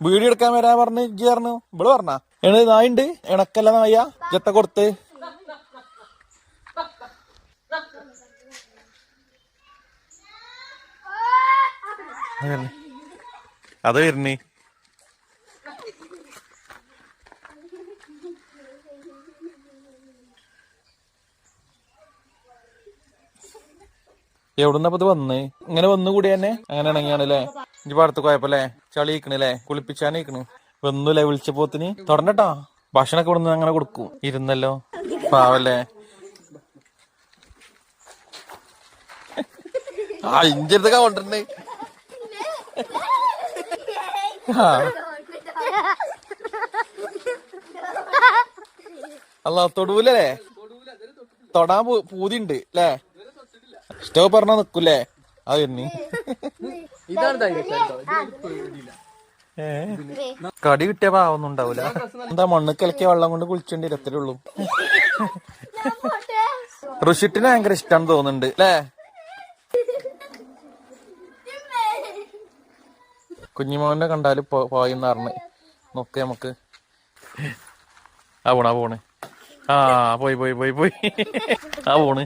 video എടുക്കാൻ വരാ പറഞ്ഞു ഇജ്ജ് പറഞ്ഞു ഇവിടെ പറഞ്ഞ നായുണ്ട് ഇണക്കല്ല നായ ജത്ത കൊടുത്ത് അത് വരുന്നേ എവിടുന്നപ്പോ ഇത് വന്ന് ഇങ്ങനെ വന്നുകൂടി തന്നെ അങ്ങനെ ഇണങ്ങിയാണല്ലേ ഇഞ്ചി പാടത്ത് പോയപ്പോല്ലേ ചളിയിക്കണല്ലേ കുളിപ്പിച്ചാനിക്കണു വന്നൂല്ലേ വിളിച്ചപ്പോത്തിന് തുടങ്ങട്ടാ ഭക്ഷണൊക്കെ ഇവിടുന്ന് അങ്ങനെ കൊടുക്കും ഇരുന്നല്ലോ പാവല്ലേ ആ ഇഞ്ചടുത്ത് കൗണ്ടറിന് അല്ല തൊടൂലേ തൊടാൻ പൂതിണ്ട് അല്ലേ സ്റ്റവ് പറഞ്ഞാ നിക്കൂലേ അത് തന്നെ കടി കിട്ടിയ പാവൊന്നും ഉണ്ടാവൂല എന്താ മണ്ണ് കലക്കിയ വെള്ളം കൊണ്ട് കുളിച്ചേണ്ടി ഇരത്തലേ ഉള്ളൂ ഋഷിട്ടിന് ഭയങ്കര ഇഷ്ടം തോന്നുന്നുണ്ട് അല്ലേ കുഞ്ഞിമോനെ കണ്ടാല് പോയിന്ന് പറഞ്ഞ് നോക്ക് നമുക്ക് ആ പോണ് ആ പോണ് ആ പോയി ആ പോണ്